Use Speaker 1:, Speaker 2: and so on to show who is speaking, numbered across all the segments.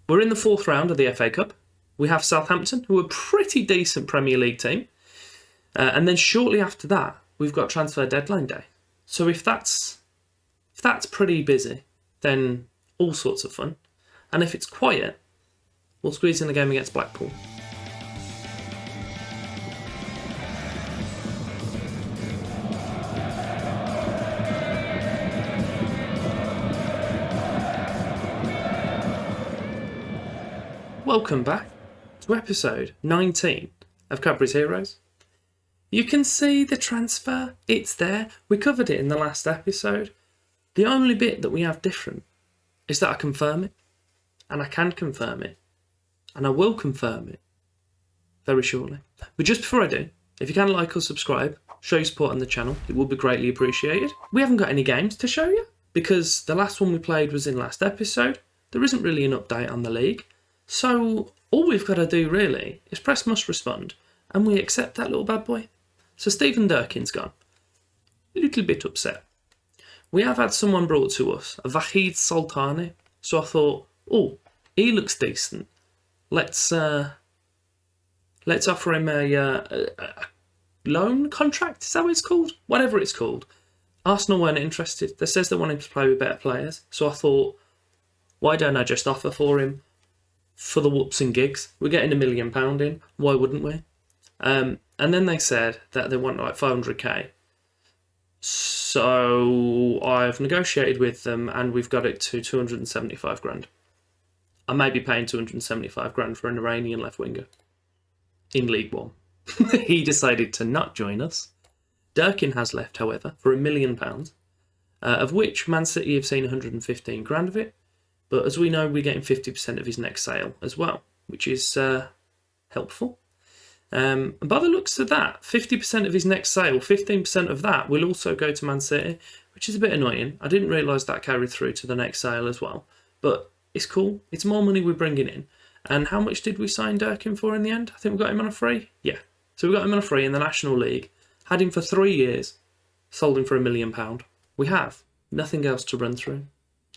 Speaker 1: We're in the fourth round of the FA Cup. We have Southampton, who are a pretty decent Premier League team. And then shortly after that, we've got transfer deadline day. So if that's pretty busy, then all sorts of fun. And if it's quiet, we'll squeeze in a game against Blackpool. Welcome back to episode 19 of Cadbury's Heroes. You can see the transfer, it's there. We covered it in the last episode. The only bit that we have different is that I confirm it, and I can confirm it, and I will confirm it very shortly. But just before I do, if you can like or subscribe, show your support on the channel, it will be greatly appreciated. We haven't got any games to show you, because the last one we played was in last episode. There isn't really an update on the league. So all we've got to do really is press must respond, and we accept that little bad boy. So Stephen Durkin's gone. A little bit upset. We have had someone brought to us, a Vahid Sultani. So I thought, oh, he looks decent. Let's offer him a loan contract. Is that what it's called? Whatever it's called. Arsenal weren't interested. They says they want him to play with better players. So I thought, why don't I just offer for him? For the whoops and gigs. We're getting £1 million in. Why wouldn't we? And then they said that they want like 500k. So I've negotiated with them and we've got it to 275 grand. I may be paying 275 grand for an Iranian left winger in League One. He decided to not join us. Durkin has left, however, for £1 million, of which Man City have seen 115 grand of it. But as we know, we're getting 50% of his next sale as well, which is helpful. And by the looks of that, 50% of his next sale, 15% of that will also go to Man City, which is a bit annoying. I didn't realise that carried through to the next sale as well. But it's cool. It's more money we're bringing in. And how much did we sign Durkin for in the end? I think we got him on a free. Yeah. So we got him on a free in the National League. Had him for 3 years. Sold him for £1 million. We have nothing else to run through.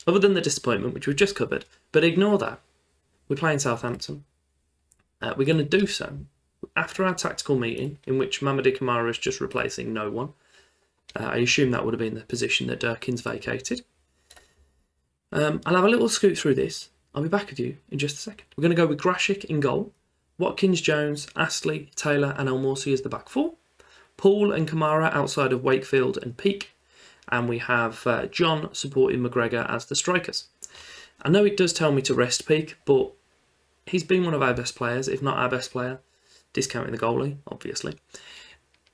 Speaker 1: Other than the disappointment, which we've just covered. But ignore that. We're playing Southampton. We're going to do so after our tactical meeting, in which Mamadi Kamara is just replacing no one. I assume that would have been the position that Durkin's vacated. I'll have a little scoot through this. I'll be back with you in just a second. We're going to go with Grashik in goal. Watkins, Jones, Astley, Taylor and El Morsi as the back four. Paul and Kamara outside of Wakefield and Peake. And we have John supporting McGregor as the strikers. I know it does tell me to rest Peake, but he's been one of our best players, if not our best player, discounting the goalie, obviously.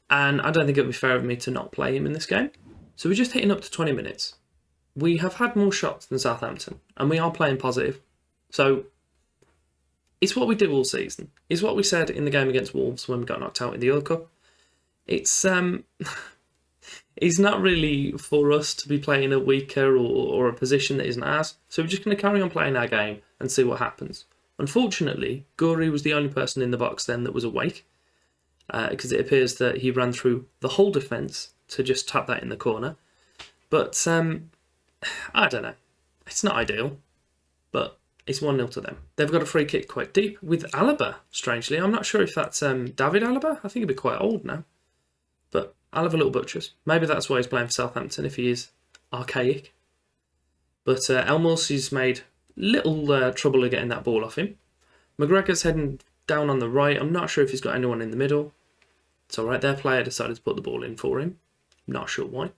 Speaker 1: And I don't think it would be fair of me to not play him in this game. So we're just hitting up to 20 minutes. We have had more shots than Southampton, and we are playing positive. So it's what we do all season. It's what we said in the game against Wolves when we got knocked out in the Euro Cup. It's not really for us to be playing a weaker or a position that isn't ours. So we're just going to carry on playing our game and see what happens. Unfortunately, Guri was the only person in the box then that was awake, because it appears that he ran through the whole defence to just tap that in the corner. But I don't know. It's not ideal, but it's 1-0 to them. They've got a free kick quite deep with Alaba, strangely. I'm not sure if that's David Alaba. I think he'd be quite old now. But I'll have a little butchers. Maybe that's why he's playing for Southampton, if he is archaic. But El Morsi's made little trouble of getting that ball off him. McGregor's heading down on the right. I'm not sure if he's got anyone in the middle. It's alright, their player decided to put the ball in for him. Not sure why.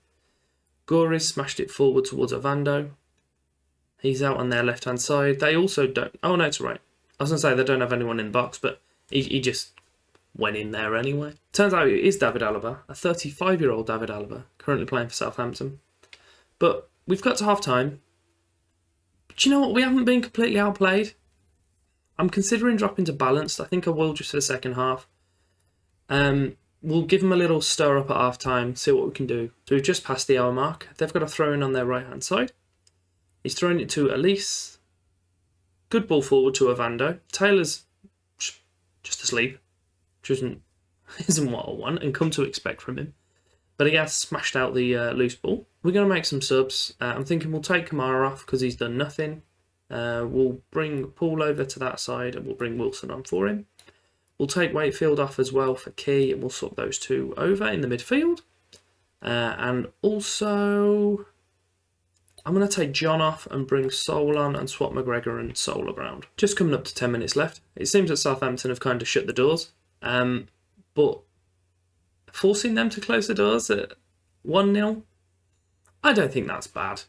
Speaker 1: Gori's smashed it forward towards Ovando. He's out on their left-hand side. They also don't... Oh, no, it's right. I was going to say they don't have anyone in the box, but he just went in there anyway. Turns out it is David Alaba, a 35-year-old David Alaba, currently playing for Southampton. But we've got to half-time. But you know what? We haven't been completely outplayed. I'm considering dropping to balanced. I think I will just for the second half. We'll give them a little stir up at half-time, see what we can do. So we've just passed the hour mark. They've got a throw-in on their right-hand side. He's throwing it to Elise. Good ball forward to Ovando. Taylor's just asleep, which isn't what I want and come to expect from him. But he has smashed out the loose ball. We're going to make some subs. I'm thinking we'll take Kamara off because he's done nothing. We'll bring Paul over to that side and we'll bring Wilson on for him. We'll take Wakefield off as well for Key and we'll swap those two over in the midfield. And also, I'm going to take John off and bring Sol on and swap McGregor and Sol around. Just coming up to 10 minutes left. It seems that Southampton have kind of shut the doors. But forcing them to close the doors at 1-0, I don't think that's bad.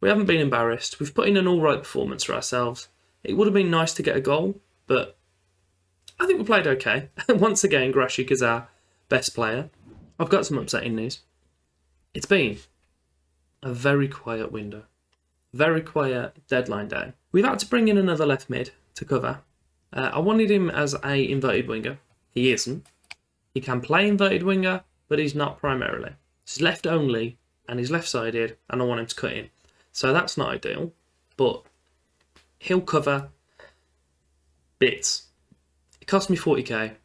Speaker 1: We haven't been embarrassed. We've put in an alright performance for ourselves. It would have been nice to get a goal, but I think we played okay. Once again, Grashik is our best player. I've got some upsetting news. It's been a very quiet window. Very quiet deadline day. We've had to bring in another left mid to cover. I wanted him as a inverted winger. He isn't. He can play inverted winger, but he's not primarily. He's left only, and he's left-sided, and I want him to cut in. So that's not ideal, but he'll cover bits. It cost me 40k,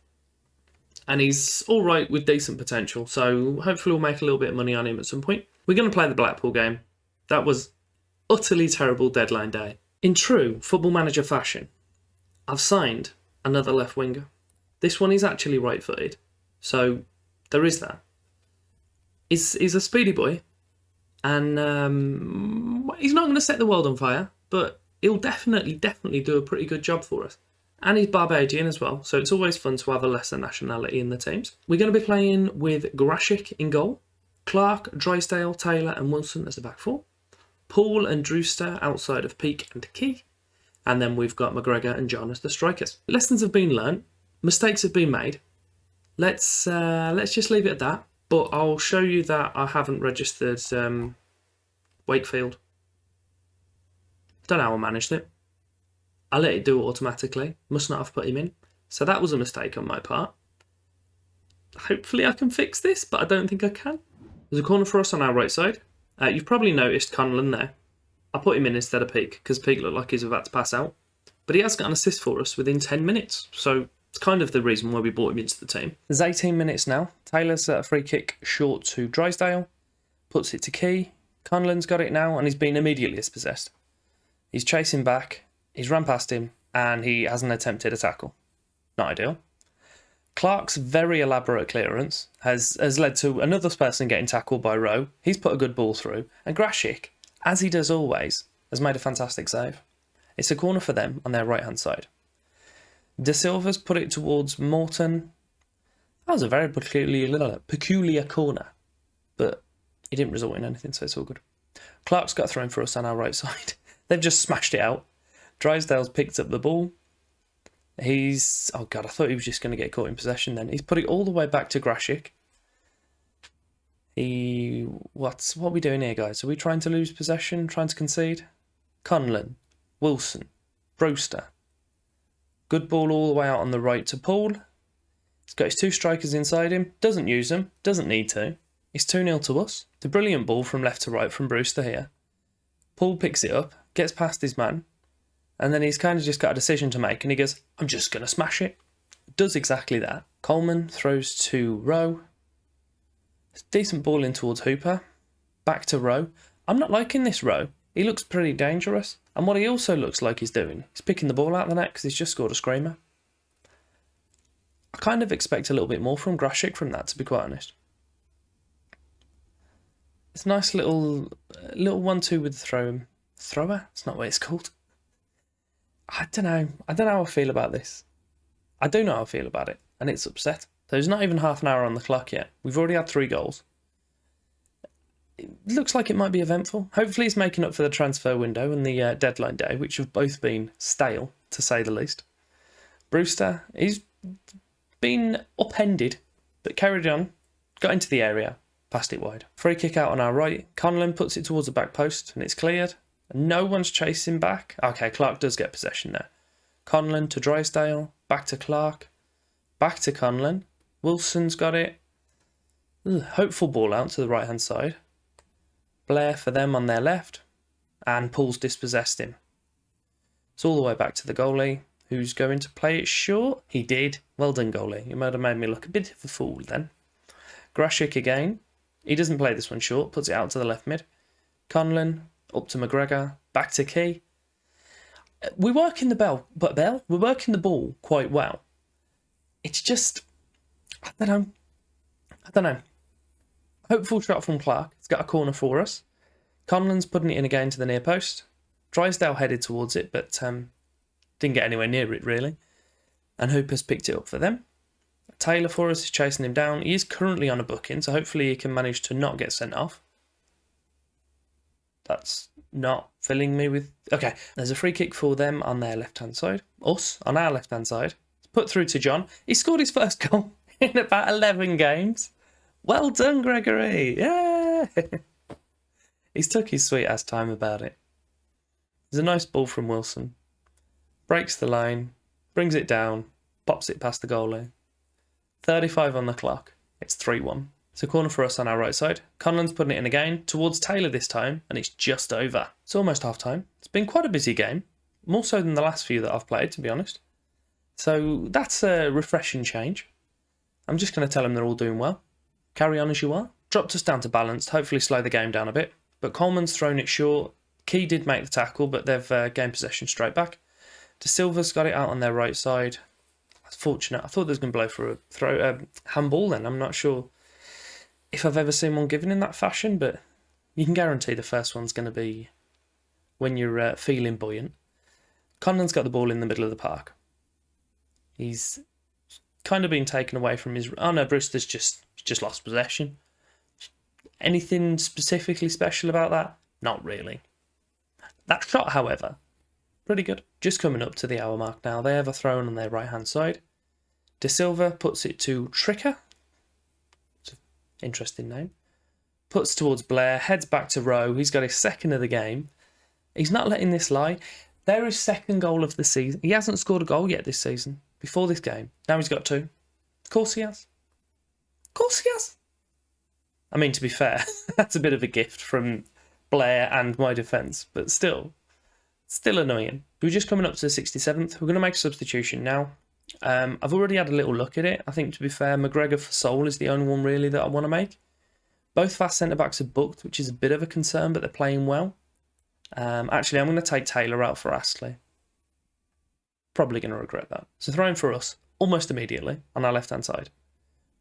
Speaker 1: and he's all right with decent potential, so hopefully we'll make a little bit of money on him at some point. We're going to play the Blackpool game. That was utterly terrible deadline day. In true Football Manager fashion, I've signed another left winger. This one is actually right-footed, so there is that. He's a speedy boy, and he's not going to set the world on fire, but he'll definitely do a pretty good job for us. And he's Barbadian as well, so it's always fun to have a lesser nationality in the teams. We're going to be playing with Grashik in goal, Clark, Drysdale, Taylor and Wilson as the back four, Paul and Drewster outside of Peak and Key, and then we've got McGregor and John as the strikers. Lessons have been learnt, mistakes have been made. Let's just leave it at that. But I'll show you that I haven't registered Wakefield. Don't know how I managed it. I let it do it automatically. Must not have put him in. So that was a mistake on my part. Hopefully I can fix this, but I don't think I can. There's a corner for us on our right side. You've probably noticed Conlon there. I put him in instead of Peak, because Peak looked like he's about to pass out. But he has got an assist for us within 10 minutes. So it's kind of the reason why we brought him into the team. There's 18 minutes now. Taylor's a free kick short to Drysdale. Puts it to Key. Conlon's got it now and he's been immediately dispossessed. He's chasing back. He's run past him and he hasn't attempted a tackle. Not ideal. Clark's very elaborate clearance has led to another person getting tackled by Rowe. He's put a good ball through. And Grashik, as he does always, has made a fantastic save. It's a corner for them on their right-hand side. De Silva's put it towards Morton. That was a very peculiar corner, but he didn't result in anything, so it's all good. Clark's got thrown for us on our right side. They've just smashed it out. Drysdale's picked up the ball. Oh God, I thought he was just going to get caught in possession then. He's put it all the way back to Grashik. What are we doing here, guys? Are we trying to lose possession, trying to concede? Conlon, Wilson, Brewster. Good ball all the way out on the right to Paul. He's got his two strikers inside him. Doesn't use them. Doesn't need to. It's 2-0 to us. It's a brilliant ball from left to right from Brewster here. Paul picks it up, gets past his man, and then he's kind of just got a decision to make, and he goes, I'm just going to smash it. Does exactly that. Coleman throws to Rowe. Decent ball in towards Hooper. Back to Rowe. I'm not liking this Rowe. He looks pretty dangerous. And what he also looks like he's doing, he's picking the ball out of the net because he's just scored a screamer. I kind of expect a little bit more from Grashik from that, to be quite honest. It's a nice little 1-2 with the thrower. It's not what it's called. I don't know how I feel about this. I do know how I feel about it, and it's upset. There's not even half an hour on the clock yet. We've already had 3 goals. It looks like it might be eventful. Hopefully it's making up for the transfer window and the deadline day, which have both been stale, to say the least. Brewster, he's been upended, but carried on, got into the area, passed it wide. Free kick out on our right. Conlon puts it towards the back post, and it's cleared. No one's chasing back. Okay, Clark does get possession there. Conlon to Drysdale, back to Clark, back to Conlon. Wilson's got it. Hopeful ball out to the right-hand side. Blair for them on their left, and Paul's dispossessed him. It's all the way back to the goalie, who's going to play it short. He did. Well done, goalie. You might have made me look a bit of a fool then. Grashik again. He doesn't play this one short, puts it out to the left mid. Conlon, up to McGregor, back to Key. We're working we're working the ball quite well. It's just, I don't know. Hopeful shot from Clark. It's got a corner for us. Conlon's putting it in again to the near post. Drysdale headed towards it, but didn't get anywhere near it, really. And Hooper's picked it up for them. Taylor for us is chasing him down. He is currently on a booking, so hopefully he can manage to not get sent off. That's not filling me with... Okay, there's a free kick for them on their left-hand side. Us, on our left-hand side. It's put through to John. He scored his first goal in about 11 games. Well done, Gregory. Yeah! He's took his sweet-ass time about it. There's a nice ball from Wilson. Breaks the line, brings it down, pops it past the goalie. 35 on the clock. It's 3-1. It's a corner for us on our right side. Conlon's putting it in again, towards Taylor this time, and it's just over. It's almost half-time. It's been quite a busy game, more so than the last few that I've played, to be honest. So that's a refreshing change. I'm just going to tell them they're all doing well. Carry on as you are. Dropped us down to balanced, hopefully slow the game down a bit. But Coleman's thrown it short. Key did make the tackle, but they've gained possession straight back. De Silva's got it out on their right side. That's fortunate. I thought they was going to blow for a handball then. I'm not sure if I've ever seen one given in that fashion, but you can guarantee the first one's going to be when you're feeling buoyant. Conlon's got the ball in the middle of the park. He's kind of been taken away from his... Oh no, Brewster's just lost possession. Anything specifically special about that? Not really. That shot, however, pretty good. Just coming up to the hour mark now. They have a throw on their right-hand side. De Silva puts it to Tricker. It's an interesting name. Puts towards Blair, heads back to Rowe. He's got his second of the game. He's not letting this lie. They're his second goal of the season. He hasn't scored a goal yet this season, before this game. Now he's got two. Of course he has. Of course he has. I mean, to be fair, that's a bit of a gift from Blair and my defence, but still annoying. We're just coming up to the 67th. We're going to make a substitution now. I've already had a little look at it. I think, to be fair, McGregor for Sol is the only one really that I want to make. Both of our centre-backs are booked, which is a bit of a concern, but they're playing well. Actually, I'm going to take Taylor out for Astley. Probably going to regret that. So throwing for us, almost immediately, on our left-hand side.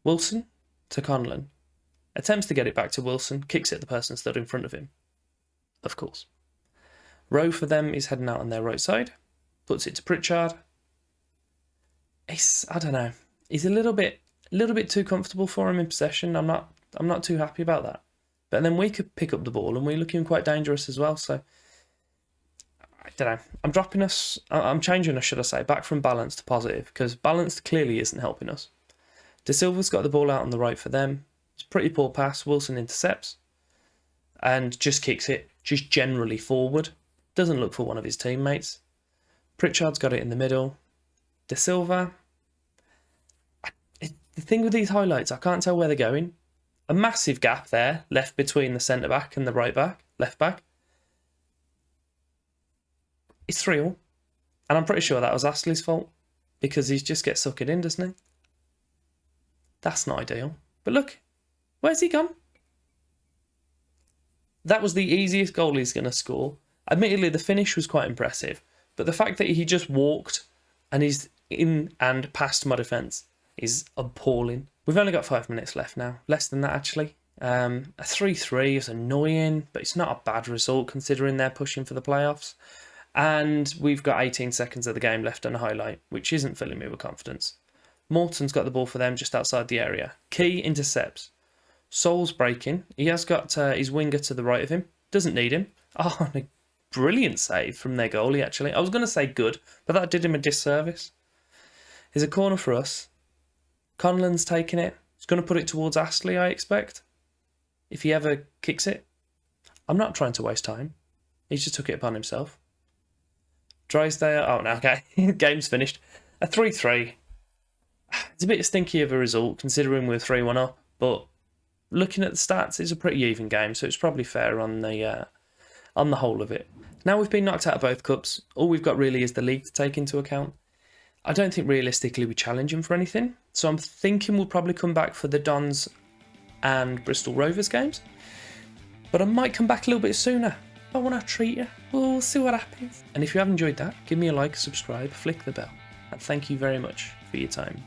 Speaker 1: Wilson to Conlon. Attempts to get it back to Wilson, kicks it at the person stood in front of him. Of course. Rowe for them is heading out on their right side. Puts it to Pritchard. I don't know. He's a little bit too comfortable for him in possession. I'm not too happy about that. But then we could pick up the ball and we're looking quite dangerous as well. So I don't know. I'm changing us, should I say, back from balanced to positive, because balanced clearly isn't helping us. De Silva's got the ball out on the right for them. It's a pretty poor pass. Wilson intercepts and just kicks it just generally forward. Doesn't look for one of his teammates. Pritchard's got it in the middle. De Silva. The thing with these highlights, I can't tell where they're going. A massive gap there left between the centre-back and the left back. It's 3-3. And I'm pretty sure that was Astley's fault, because he just gets suckered in, doesn't he? That's not ideal. But look, where's he gone? That was the easiest goal he's going to score. Admittedly, the finish was quite impressive, but the fact that he just walked and he's in and past my defence is appalling. We've only got 5 minutes left now. Less than that, actually. A 3-3 is annoying, but it's not a bad result considering they're pushing for the playoffs. And we've got 18 seconds of the game left on a highlight, which isn't filling me with confidence. Morton's got the ball for them just outside the area. Key intercepts. Sol's breaking. He has got his winger to the right of him. Doesn't need him. Oh, a brilliant save from their goalie, actually. I was going to say good, but that did him a disservice. Here's a corner for us. Conlon's taking it. He's going to put it towards Astley, I expect, if he ever kicks it. I'm not trying to waste time. He just took it upon himself. Drysdale. Oh, no, okay. Game's finished. A 3-3. It's a bit stinky of a result considering we're 3-1 up, but looking at the stats, it's a pretty even game, so it's probably fair on the whole of it. Now we've been knocked out of both cups. All we've got really is the league to take into account. I don't think realistically we challenge him for anything, so I'm thinking we'll probably come back for the Dons and Bristol Rovers games, but I might come back a little bit sooner. I want to treat you.
Speaker 2: We'll see what happens.
Speaker 1: And if you have enjoyed that, give me a like, subscribe, flick the bell. And thank you very much for your time.